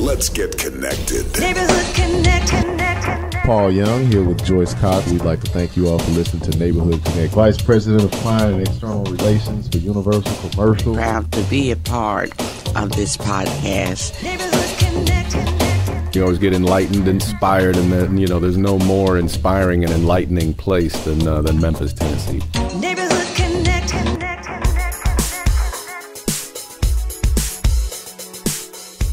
Let's get connected. Neighborhood Connect. Paul Young here with Joyce Cox. We'd like to thank you all for listening to Neighborhood Connect. Vice President of Client and External Relations for Universal Commercial. Proud to be a part of this podcast. Neighborhood Connect. You always get enlightened, inspired, and then, there's no more inspiring and enlightening place than Memphis, Tennessee. Neighborhood Connect.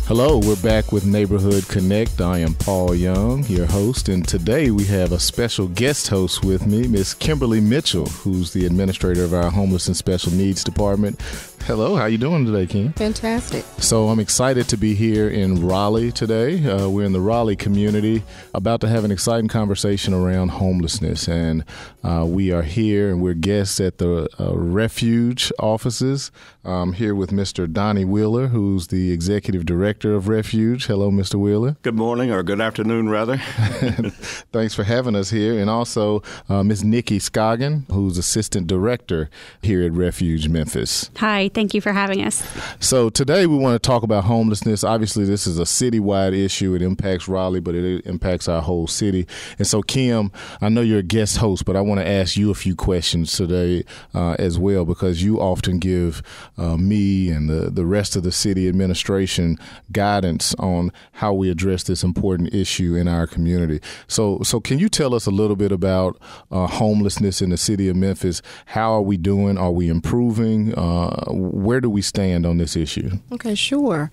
Hello, we're back with Neighborhood Connect. I am Paul Young, your host, and today we have a special guest host with me, Miss Kimberly Mitchell, who's the administrator of our Homeless and Special Needs Department. Hello, how you doing today, Kim? Fantastic. So I'm excited to be here in Raleigh today. We're in the Raleigh community, about to have an exciting conversation around homelessness. And we are here and we're guests at the Refuge offices. I'm here with Mr. Donnie Wheeler, who's the executive director of Refuge. Hello, Mr. Wheeler. Good morning, or good afternoon, rather. Thanks for having us here. And also Ms. Nikki Scoggin, who's assistant director here at Refuge Memphis. Hi, thank you for having us. So today we want to talk about homelessness. Obviously, this is a citywide issue. It impacts Raleigh, but it impacts our whole city. And so, Kim, I know you're a guest host, but I want to ask you a few questions today as well, because you often give me and the rest of the city administration guidance on how we address this important issue in our community. So can you tell us a little bit about homelessness in the city of Memphis? How are we doing? Are we improving? Where do we stand on this issue? Okay, sure.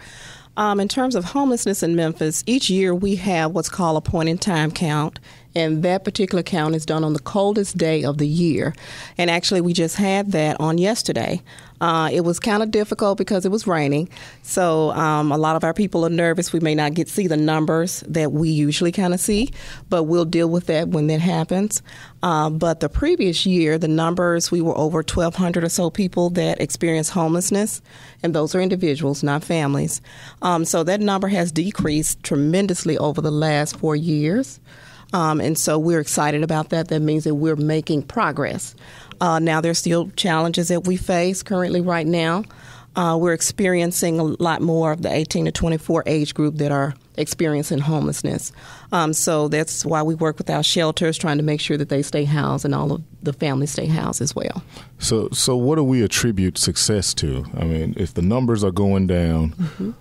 In terms of homelessness in Memphis, each year we have what's called a point-in-time count, and that particular count is done on the coldest day of the year. And actually, we just had that on yesterday. It was kind of difficult because it was raining, so a lot of our people are nervous. We may not see the numbers that we usually kind of see, but we'll deal with that when that happens. But the previous year, the numbers, we were over 1,200 or so people that experienced homelessness, and those are individuals, not families. So that number has decreased tremendously over the last 4 years. And so we're excited about that. That means that we're making progress. Now, there's still challenges that we face currently right now. We're experiencing a lot more of the 18 to 24 age group that are experiencing homelessness. So that's why we work with our shelters, trying to make sure that they stay housed and all of the families stay housed as well. So what do we attribute success to? I mean, if the numbers are going down,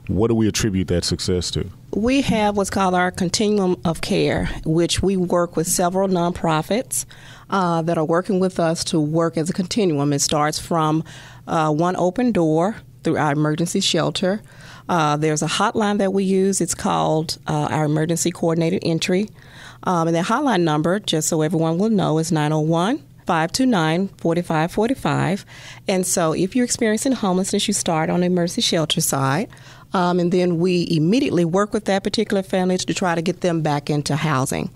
what do we attribute that success to? We have what's called our continuum of care, which we work with several nonprofits that are working with us to work as a continuum. It starts from one open door through our emergency shelter. There's a hotline that we use. It's called our Emergency Coordinated Entry. And the hotline number, just so everyone will know, is 901-529-4545. And so if you're experiencing homelessness, you start on the emergency shelter side. And then we immediately work with that particular family to try to get them back into housing.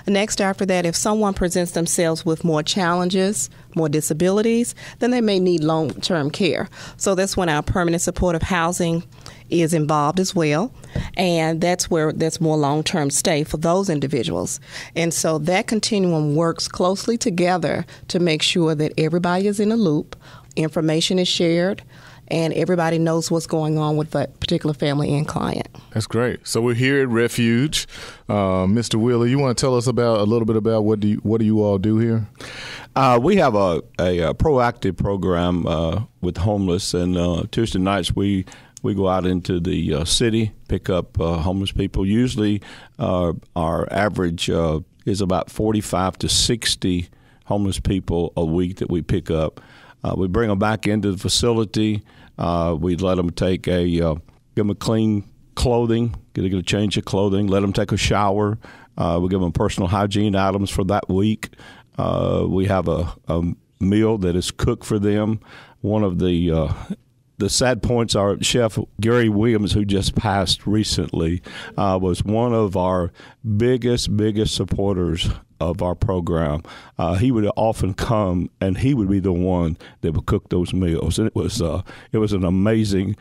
Next, after that, if someone presents themselves with more challenges, more disabilities, then they may need long-term care. So that's when our permanent supportive housing is involved as well. And that's where there's more long-term stay for those individuals. And so that continuum works closely together to make sure that everybody is in a loop, information is shared, and everybody knows what's going on with that particular family and client. That's great. So we're here at Refuge. Mr. Wheeler, you want to tell us a little bit about what do you all do here? We have a proactive program with homeless, and Tuesday nights we go out into the city, pick up homeless people. Usually our average is about 45 to 60 homeless people a week that we pick up. We bring them back into the facility. We let them give them a clean clothing, get a change of clothing, let them take a shower. We give them personal hygiene items for that week. We have a meal that is cooked for them. One of the sad points, our chef, Gary Williams, who just passed recently, was one of our biggest supporters of our program. He would often come, and he would be the one that would cook those meals. And it was an amazing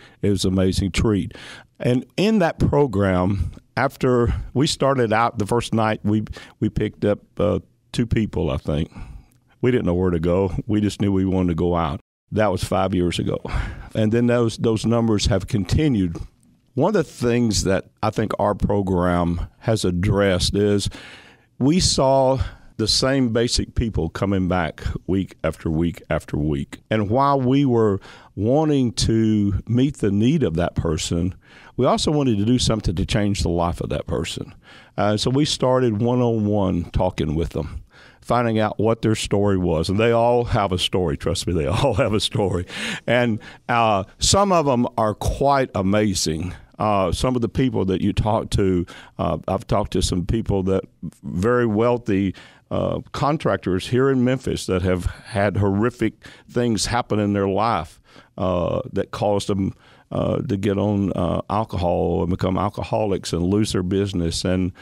treat. And in that program, after we started out the first night, we picked up 2 people, I think. We didn't know where to go. We just knew we wanted to go out. That was 5 years ago. And then those numbers have continued one of the things that I think our program has addressed is we saw the same basic people coming back week after week after week. And while we were wanting to meet the need of that person, we also wanted to do something to change the life of that person. So we started one-on-one talking with them, finding out what their story was. And they all have a story. Trust me, they all have a story. And some of them are quite amazing. Some of the people that you talk to, I've talked to some people that very wealthy contractors here in Memphis that have had horrific things happen in their life that caused them to get on alcohol and become alcoholics and lose their business and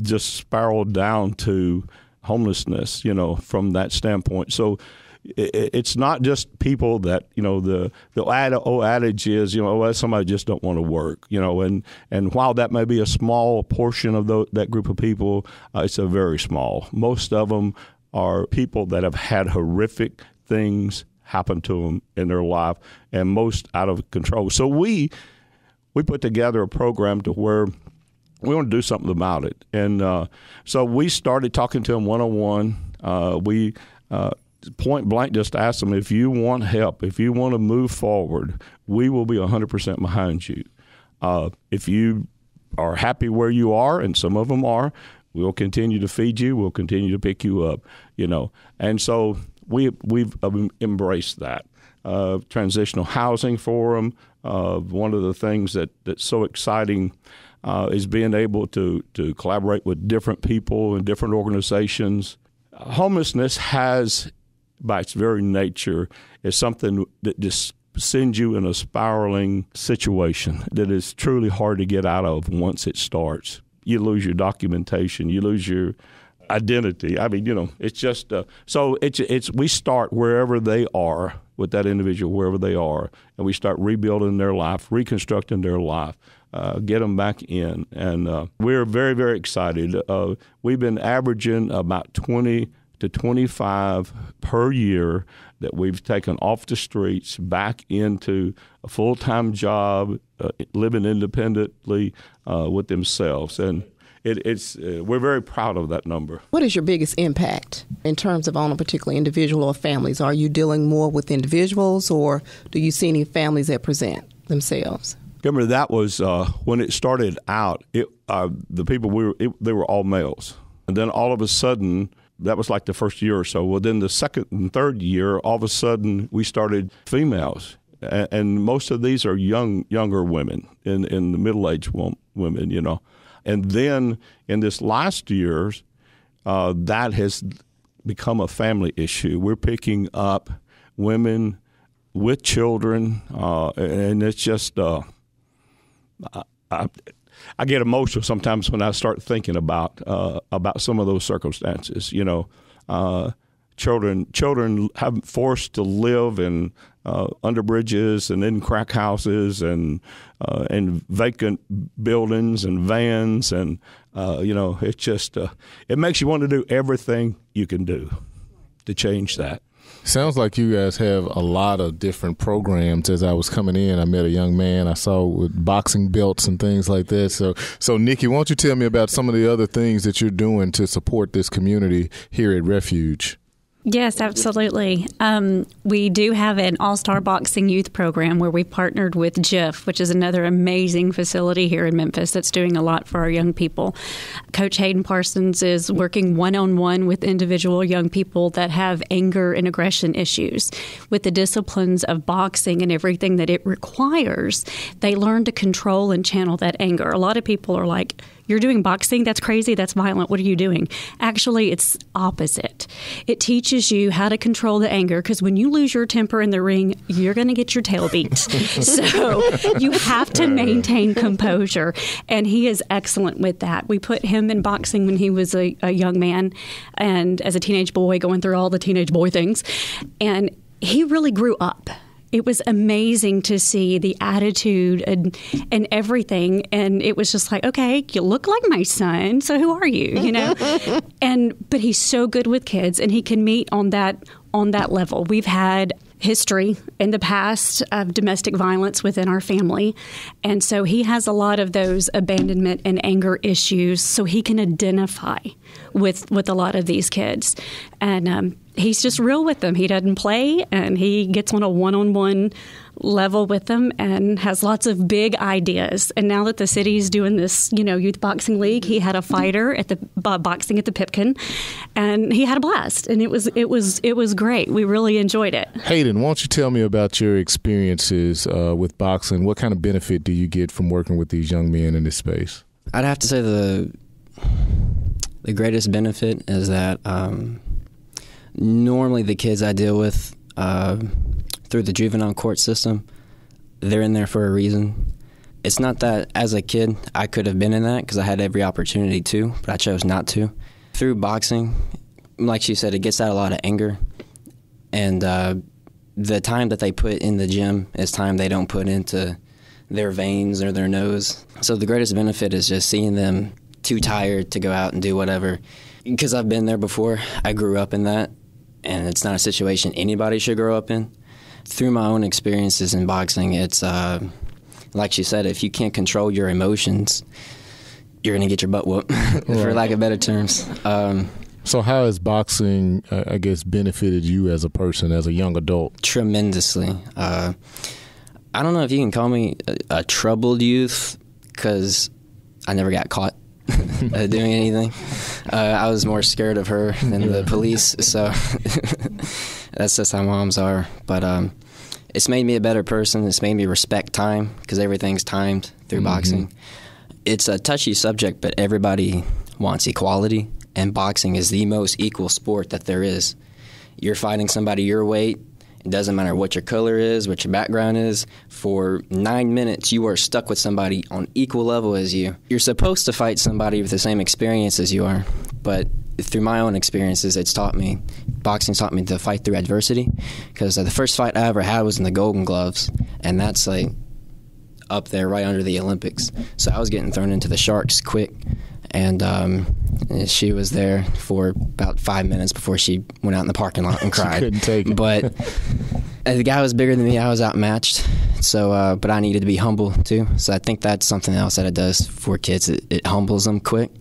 just spiral down to homelessness, from that standpoint. So it's not just people that, the old adage is, somebody just don't want to work, and while that may be a small portion of that group of people, it's a very small. Most of them are people that have had horrific things happen to them in their life, and most out of control. So we put together a program to where we want to do something about it. And so we started talking to them one-on-one. We point blank just asked them, if you want help, if you want to move forward, we will be 100% behind you. If you are happy where you are, and some of them are, we'll continue to feed you, we'll continue to pick you up, And so we've embraced that. Transitional housing for them. One of the things that's so exciting is being able to collaborate with different people and different organizations. Homelessness has, by its very nature, is something that just sends you in a spiraling situation that is truly hard to get out of once it starts. You lose your documentation, you lose your identity. I mean, it's just so it's we start wherever they are with that individual, wherever they are, and we start rebuilding their life, reconstructing their life, get them back in, and we're very, very excited. We've been averaging about 20 to 25 per year that we've taken off the streets back into a full-time job, living independently with themselves, and we're very proud of that number. What is your biggest impact in terms of on a particular individual or families? Are you dealing more with individuals, or do you see any families that present themselves? Remember, that was when it started out. The people they were all males, and then all of a sudden, that was like the first year or so. Well, then the second and third year, all of a sudden, we started females, and most of these are younger women, in the middle-aged women, And then in this last year, that has become a family issue. We're picking up women with children, and it's just I get emotional sometimes when I start thinking about some of those circumstances. Children have forced to live in under bridges and in crack houses and vacant buildings and vans, and it's just it makes you want to do everything you can do to change that. Sounds like you guys have a lot of different programs. As I was coming in, I met a young man I saw with boxing belts and things like that. So Nikki, why don't you tell me about some of the other things that you're doing to support this community here at Refuge? Yes, absolutely. We do have an all-star boxing youth program where we partnered with JIF, which is another amazing facility here in Memphis that's doing a lot for our young people. Coach Hayden Parsons is working one-on-one with individual young people that have anger and aggression issues. With the disciplines of boxing and everything that it requires, they learn to control and channel that anger. A lot of people are like, you're doing boxing? That's crazy. That's violent. What are you doing? Actually, it's opposite. It teaches you how to control the anger, because when you lose your temper in the ring, you're going to get your tail beat. So you have to maintain composure, and he is excellent with that. We put him in boxing when he was a young man and as a teenage boy, going through all the teenage boy things, and he really grew up. It was amazing to see the attitude and everything. And it was just like, okay, you look like my son, so who are you? But he's so good with kids, and he can meet on that level. We've had history in the past of domestic violence within our family. And so he has a lot of those abandonment and anger issues, so he can identify with a lot of these kids. And he's just real with them. He doesn't play, and he gets on a one-on-one level with them and has lots of big ideas. And now that the city's doing this, youth boxing league, he had a fighter at the boxing at the Pipkin, and he had a blast. And it was great. We really enjoyed it. Hayden, why don't you tell me about your experiences with boxing? What kind of benefit do you get from working with these young men in this space? I'd have to say the greatest benefit is that normally the kids I deal with through the juvenile court system, they're in there for a reason. It's not that as a kid I could have been in that because I had every opportunity to, but I chose not to. Through boxing, like she said, it gets out a lot of anger, and the time that they put in the gym is time they don't put into their veins or their nose. So the greatest benefit is just seeing them too tired to go out and do whatever. Because I've been there before. I grew up in that, and it's not a situation anybody should grow up in. Through my own experiences in boxing, it's like she said, if you can't control your emotions, you're going to get your butt whooped, for lack of better terms. So how has boxing, I guess, benefited you as a person, as a young adult? Tremendously. I don't know if you can call me a troubled youth, because I never got caught doing anything. I was more scared of her than the police, so that's just how moms are. But it's made me a better person. It's made me respect time, because everything's timed through boxing. It's a touchy subject, but everybody wants equality, and boxing is the most equal sport that there is. You're fighting somebody your weight. It doesn't matter what your color is, what your background is. For 9 minutes, you are stuck with somebody on equal level as you. You're supposed to fight somebody with the same experience as you are, but through my own experiences, boxing's taught me to fight through adversity, because the first fight I ever had was in the Golden Gloves, and that's like up there right under the Olympics. So I was getting thrown into the sharks quick, and she was there for about 5 minutes before she went out in the parking lot and cried. She couldn't take it. But the guy was bigger than me. I was outmatched. So, but I needed to be humble too. So I think that's something else that it does for kids. It humbles them quick.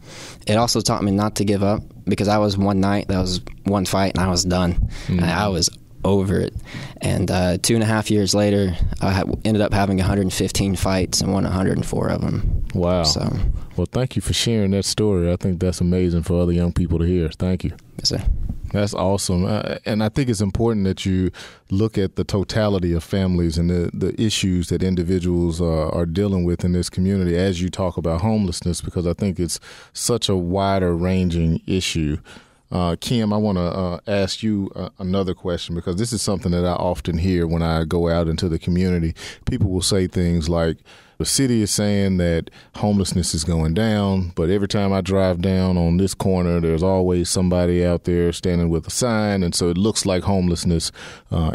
It also taught me not to give up, because I was one fight and I was done. And I was over it. And 2.5 years later, I ended up having 115 fights and won 104 of them. Wow. So, well, thank you for sharing that story. I think that's amazing for other young people to hear. Thank you. Yes, sir. That's awesome. And I think it's important that you look at the totality of families and the issues that individuals are dealing with in this community as you talk about homelessness, because I think it's such a wider ranging issue. Kim, I want to ask you another question, because this is something that I often hear when I go out into the community. People will say things like, the city is saying that homelessness is going down, but every time I drive down on this corner, there's always somebody out there standing with a sign, and so it looks like homelessness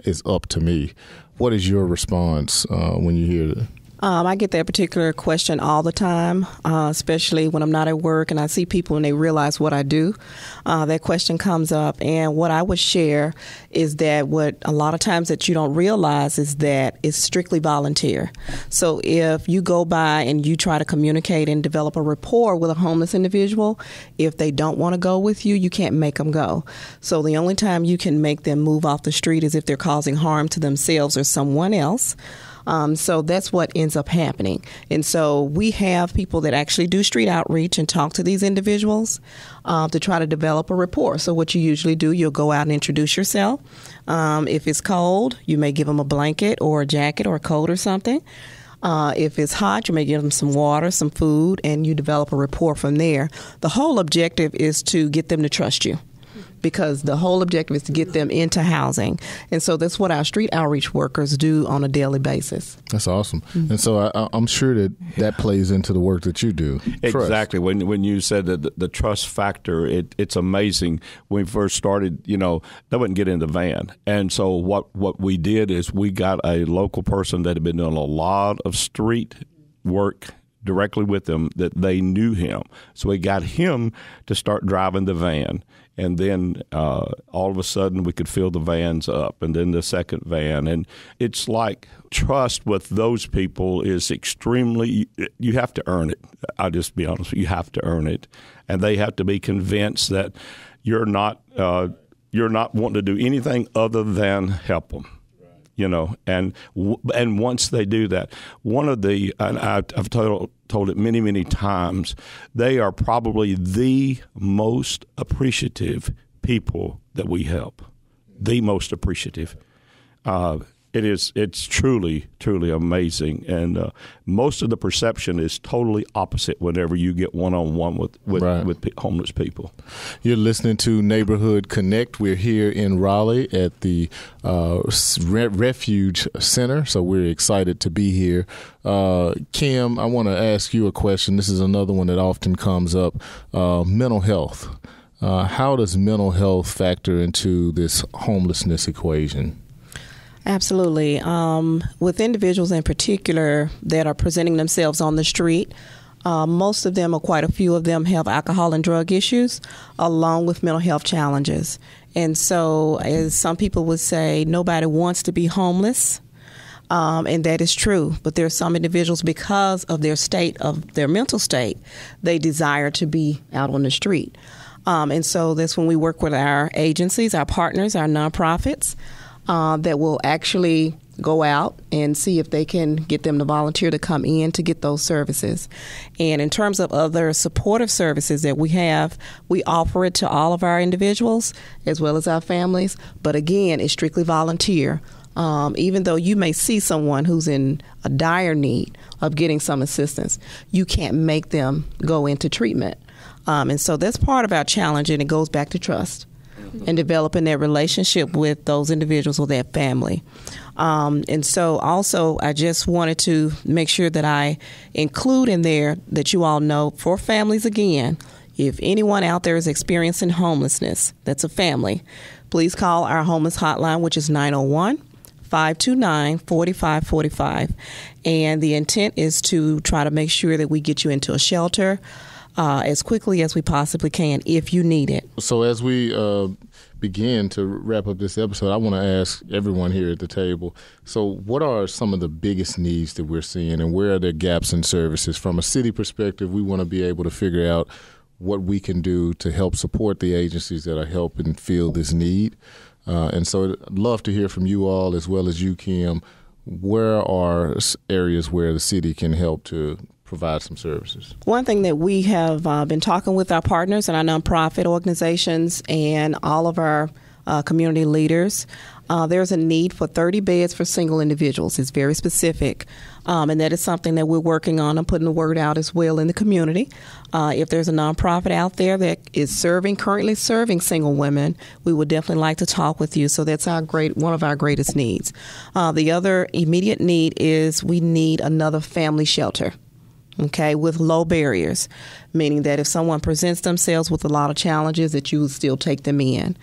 is up to me. What is your response when you hear that? I get that particular question all the time, especially when I'm not at work and I see people and they realize what I do. That question comes up, and what I would share is that what a lot of times that you don't realize is that it's strictly volunteer. So if you go by and you try to communicate and develop a rapport with a homeless individual, if they don't want to go with you, you can't make them go. So the only time you can make them move off the street is if they're causing harm to themselves or someone else. So that's what ends up happening. And so we have people that actually do street outreach and talk to these individuals to try to develop a rapport. So what you usually do, you'll go out and introduce yourself. If it's cold, you may give them a blanket or a jacket or a coat or something. If it's hot, you may give them some water, some food, and you develop a rapport from there. The whole objective is to get them to trust you, because the whole objective is to get them into housing. And so that's what our street outreach workers do on a daily basis. That's awesome. Mm-hmm. And so I'm sure that plays into the work that you do. Exactly. When you said that the trust factor, it's amazing. When we first started, they wouldn't get in the van. And so what we did is we got a local person that had been doing a lot of street work directly with them that they knew him. So we got him to start driving the van. And then all of a sudden we could fill the vans up, and then the second van. And it's like trust with those people is extremely, you have to earn it. I'll just be honest, you have to earn it. And they have to be convinced that you're not wanting to do anything other than help them. You know, and once they do that, one of the, and I've told it many, many times, they are probably the most appreciative people that we help. The most appreciative. It's truly, truly amazing. And most of the perception is totally opposite whenever you get one-on-one with homeless people. You're listening to Neighborhood Connect. We're here in Raleigh at the Refuge Center, so we're excited to be here. Kim, I want to ask you a question. This is another one that often comes up. Mental health. How does mental health factor into this homelessness equation? Absolutely. With individuals in particular that are presenting themselves on the street, most of them, or quite a few of them, have alcohol and drug issues along with mental health challenges. And so, as some people would say, nobody wants to be homeless. And that is true. But there are some individuals, because of their mental state, they desire to be out on the street. And so that's when we work with our agencies, our partners, our nonprofits, that will actually go out and see if they can get them to volunteer to come in to get those services. And in terms of other supportive services that we have, we offer it to all of our individuals as well as our families. But again, it's strictly volunteer. Even though you may see someone who's in a dire need of getting some assistance, you can't make them go into treatment. And so that's part of our challenge, and it goes back to trust and developing that relationship with those individuals or that family. And so also, I just wanted to make sure that I include in there that you all know, for families again, if anyone out there is experiencing homelessness, that's a family, please call our homeless hotline, which is 901-529-4545. And the intent is to try to make sure that we get you into a shelter as quickly as we possibly can if you need it. So as we begin to wrap up this episode, I want to ask everyone here at the table, so what are some of the biggest needs that we're seeing, and where are there gaps in services? From a city perspective, we want to be able to figure out what we can do to help support the agencies that are helping fill this need. And so I'd love to hear from you all, as well as you, Kim. Where are areas where the city can help to provide some services? One thing that we have been talking with our partners and our nonprofit organizations and all of our community leaders, there's a need for 30 beds for single individuals. It's very specific, and that is something that we're working on and putting the word out as well in the community. If there's a nonprofit out there that is currently serving single women, we would definitely like to talk with you. So that's one of our greatest needs. The other immediate need is we need another family shelter. Okay, with low barriers, meaning that if someone presents themselves with a lot of challenges, that you would still take them in.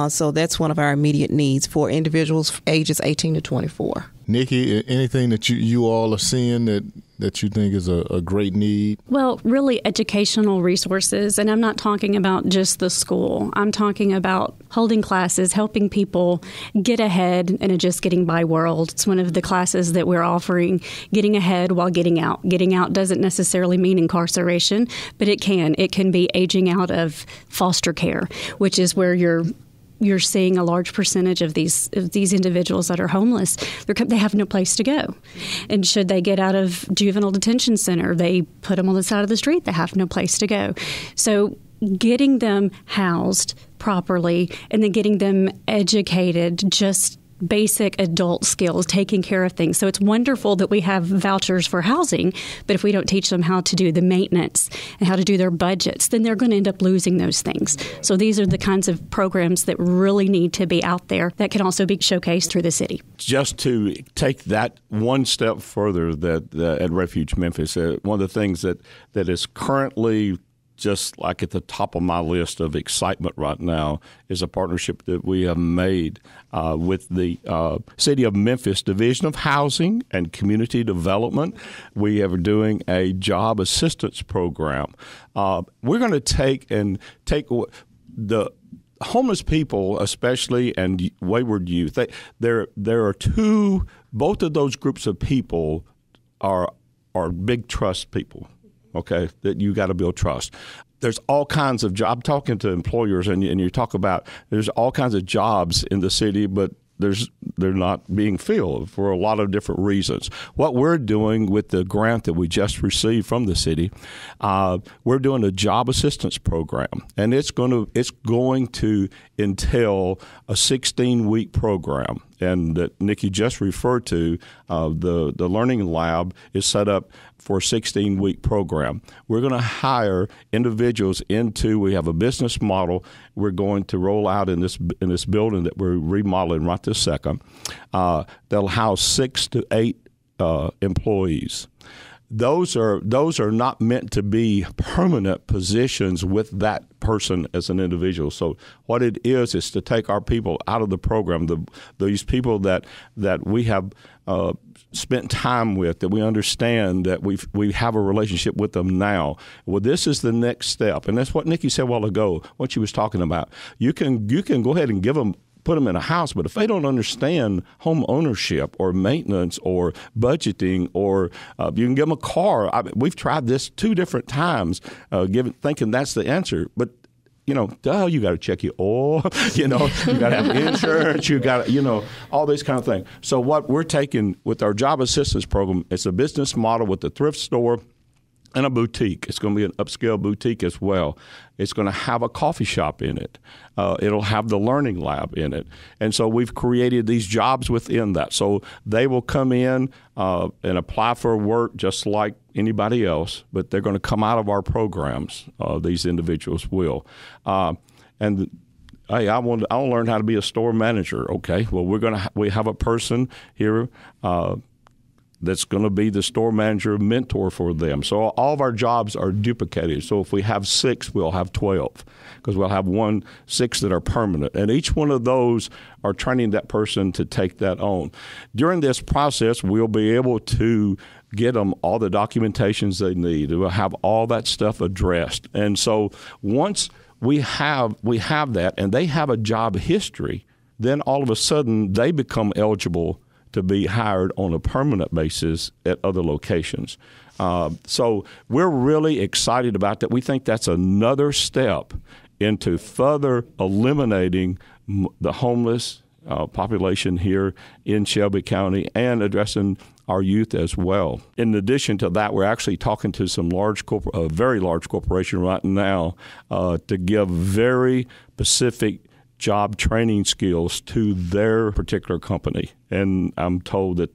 So that's one of our immediate needs for individuals ages 18 to 24. Nikki, anything that you all are seeing that you think is a great need? Well, really educational resources, and I'm not talking about just the school. I'm talking about holding classes, helping people get ahead in a just getting by world. It's one of the classes that we're offering, getting ahead while getting out. Getting out doesn't necessarily mean incarceration, but it can. It can be aging out of foster care, which is where you're seeing a large percentage of these individuals that are homeless. They have no place to go. And should they get out of juvenile detention center, they put them on the side of the street. They have no place to go. So getting them housed properly and then getting them educated, just basic adult skills, taking care of things. So it's wonderful that we have vouchers for housing, but if we don't teach them how to do the maintenance and how to do their budgets, then they're going to end up losing those things. So these are the kinds of programs that really need to be out there that can also be showcased through the city. Just to take that one step further, that at Refuge Memphis, one of the things that is currently just like at the top of my list of excitement right now is a partnership that we have made with the City of Memphis Division of Housing and Community Development. We are doing a job assistance program. We're going to take the homeless people, especially, and wayward youth. There are two. Both of those groups of people are big trust people. Okay, that you got to build trust. There's all kinds of jobs. I'm talking to employers, and you talk about there's all kinds of jobs in the city, but they're not being filled for a lot of different reasons. What we're doing with the grant that we just received from the city, we're doing a job assistance program, and it's going to entail a 16-week program. And that Nikki just referred to, the Learning Lab is set up for a 16-week program. We're going to hire individuals we have a business model we're going to roll out in this building that we're remodeling right this second. That'll house 6 to 8 employees. Those are not meant to be permanent positions with that person as an individual. So what it is to take our people out of the program, these people that we have spent time with, that we understand, that we have a relationship with them now. Well, this is the next step, and that's what Nikki said a while ago, what she was talking about. You can go ahead and put them in a house, but if they don't understand home ownership or maintenance or budgeting, or you can give them a car. We've tried this 2 different times, thinking that's the answer, but you got to check your oil, you got to have insurance, you got to, all these kind of things. So what we're taking with our job assistance program, it's a business model with a thrift store and a boutique. It's going to be an upscale boutique as well. It's going to have a coffee shop in it. It'll have the Learning Lab in it. And so we've created these jobs within that. So they will come in and apply for work just like anybody else, but they're going to come out of our programs. These individuals will. And hey, I want to learn how to be a store manager. Okay, well, we have a person here that's going to be the store manager mentor for them. So all of our jobs are duplicated. So if we have 6, we'll have 12, because we'll have 6 that are permanent. And each one of those are training that person to take that on. During this process, we'll be able to get them all the documentations they need. We'll have all that stuff addressed. And so once we have that and they have a job history, then all of a sudden they become eligible to be hired on a permanent basis at other locations. So we're really excited about that. We think that's another step into further eliminating the homeless population here in Shelby County and addressing our youth as well. In addition to that, we're actually talking to some very large corporation right now to give very specific job training skills to their particular company. And I'm told that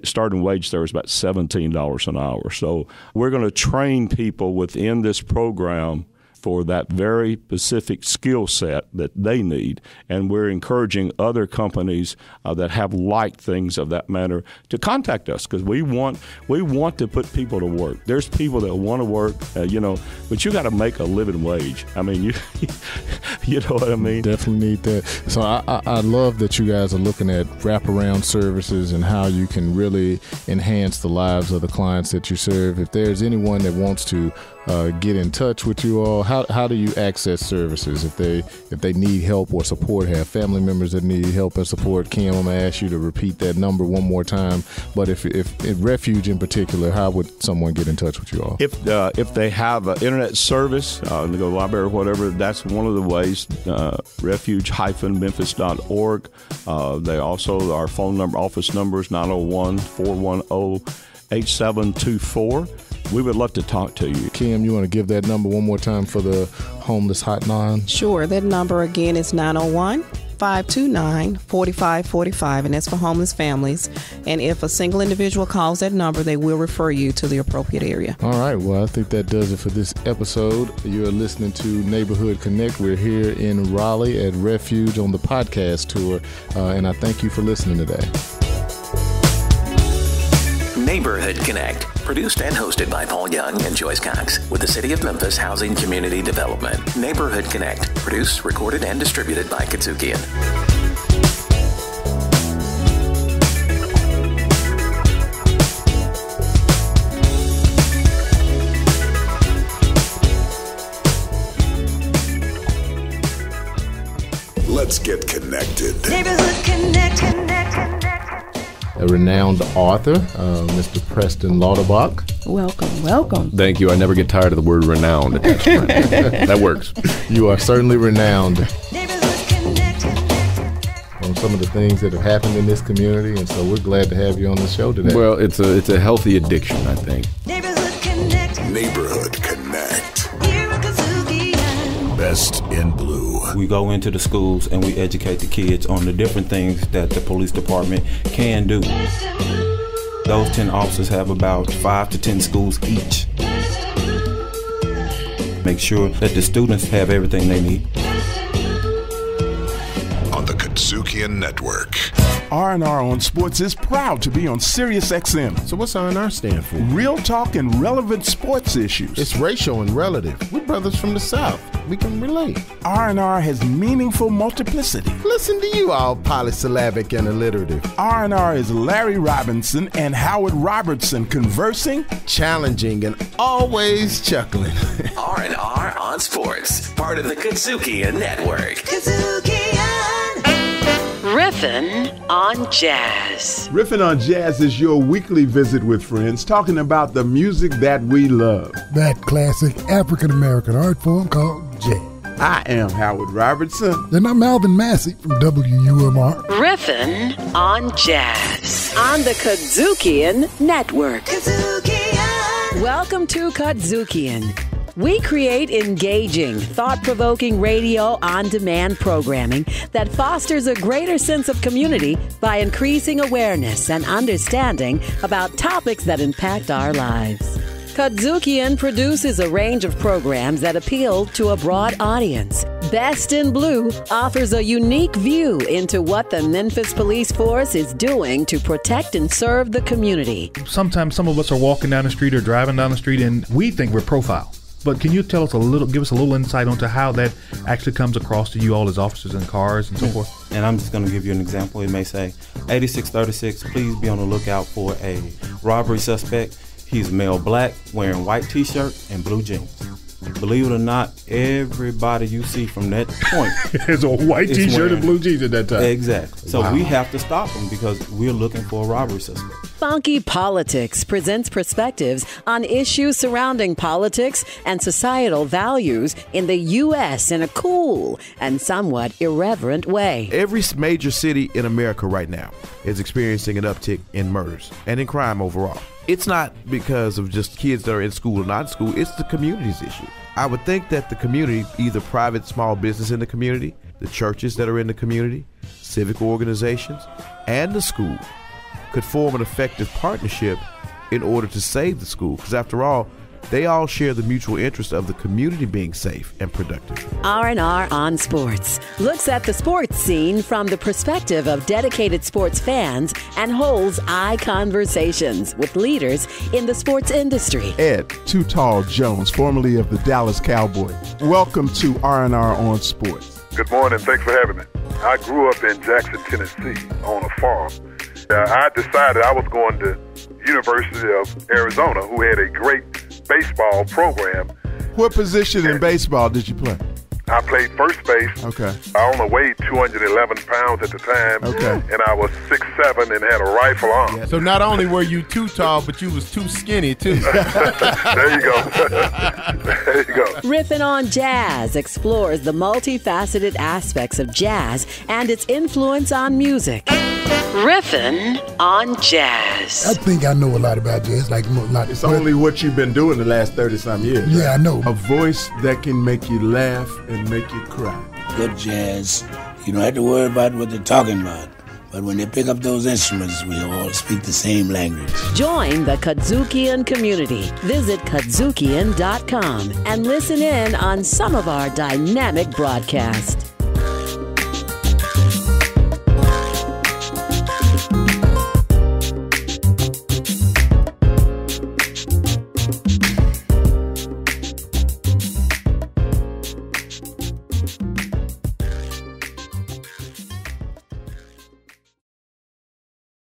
starting wage there is about $17 an hour. So we're going to train people within this program for that very specific skill set that they need. And we're encouraging other companies that have like things of that manner to contact us, because we want to put people to work. There's people that want to work, but you got to make a living wage. I mean, you know what I mean? Definitely need that. So I love that you guys are looking at wraparound services and how you can really enhance the lives of the clients that you serve. If there's anyone that wants to get in touch with you all, how do you access services if they need help or support, have family members that need help and support? Kim, I'm going to ask you to repeat that number one more time. But if Refuge in particular, how would someone get in touch with you all? If they have internet service, they go to the library or whatever, that's one of the ways. Refuge-Memphis.org. They also, our phone number, office number is 901-410-8724. We would love to talk to you. Kim, you want to give that number one more time for the homeless hotline? Sure. That number again is 901-529-4545, and that's for homeless families. And if a single individual calls that number, they will refer you to the appropriate area. All right. Well, I think that does it for this episode. You're listening to Neighborhood Connect. We're here in Raleigh at Refuge on the podcast tour, and I thank you for listening today. Neighborhood Connect, produced and hosted by Paul Young and Joyce Cox with the City of Memphis Housing Community Development. Neighborhood Connect, produced, recorded, and distributed by Kudzukian. Let's get connected. Neighborhood Connect. A renowned author, Mr. Preston Lauterbach. Welcome. Thank you. I never get tired of the word renowned attached to my name. That works. You are certainly renowned Neighborhood Connect. on some of the things that have happened in this community, and so we're glad to have you on the show today. Well, it's a healthy addiction, I think. Neighborhood Connect. Neighborhood Connect. Here at Kudzukian. Best in Blue. We go into the schools and we educate the kids on the different things that the police department can do. Those 10 officers have about 5 to 10 schools each. Make sure that the students have everything they need. On the Kudzukian Network. R&R on Sports is proud to be on Sirius XM. So what's R&R stand for? Real talk and relevant sports issues. It's racial and relative. We're brothers from the South. We can relate. R&R has meaningful multiplicity. Listen to you all polysyllabic and alliterative. R&R is Larry Robinson and Howard Robertson conversing, challenging, and always chuckling. R&R on Sports, part of the Kudzukian Network. Kudzukian. Riffin' on Jazz. Riffin' on Jazz is your weekly visit with friends talking about the music that we love. That classic African-American art form called jazz. I am Howard Robertson. And I'm Alvin Massey from WUMR. Riffin' on Jazz on the Kudzukian Network. Kudzukian. Welcome to Kudzukian. We create engaging, thought-provoking radio on-demand programming that fosters a greater sense of community by increasing awareness and understanding about topics that impact our lives. Kudzukian produces a range of programs that appeal to a broad audience. Best in Blue offers a unique view into what the Memphis Police Force is doing to protect and serve the community. Sometimes some of us are walking down the street or driving down the street and we think we're profiled. But can you tell us give us a little insight onto how that actually comes across to you all as officers in cars and so forth? And I'm just going to give you an example. It may say, 8636, please be on the lookout for a robbery suspect. He's male black, wearing white t-shirt and blue jeans. Believe it or not, everybody you see from that point has a white t-shirt and blue jeans at that time. Exactly. So we have to stop them because we're looking for a robbery suspect. Funky Politics presents perspectives on issues surrounding politics and societal values in the U.S. in a cool and somewhat irreverent way. Every major city in America right now is experiencing an uptick in murders and in crime overall. It's not because of just kids that are in school or not in school, it's the community's issue. I would think that the community, either private small business in the community, the churches that are in the community, civic organizations, and the school could form an effective partnership in order to save the school. Because after all, they all share the mutual interest of the community being safe and productive. R&R on Sports looks at the sports scene from the perspective of dedicated sports fans and holds eye conversations with leaders in the sports industry. Ed Too Tall Jones, formerly of the Dallas Cowboys. Welcome to R&R on Sports. Good morning. Thanks for having me. I grew up in Jackson, Tennessee on a farm. I decided I was going to University of Arizona, who had a great baseball program. What position in baseball did you play? I played first base. Okay. I only weighed 211 pounds at the time. Okay. And I was 6'7" and had a rifle arm. Yeah, so not only were you too tall, but you was too skinny, too. There you go. There you go. Riffin' on Jazz explores the multifaceted aspects of jazz and its influence on music. Riffin' on Jazz. I think I know a lot about jazz. It's only what you've been doing the last 30-some years. Yeah, I know. A voice that can make you laugh and make you cry. Good jazz, you don't have to worry about what they're talking about. But when they pick up those instruments, we all speak the same language. Join the Kudzukian community. Visit Kudzukian.com and listen in on some of our dynamic broadcasts.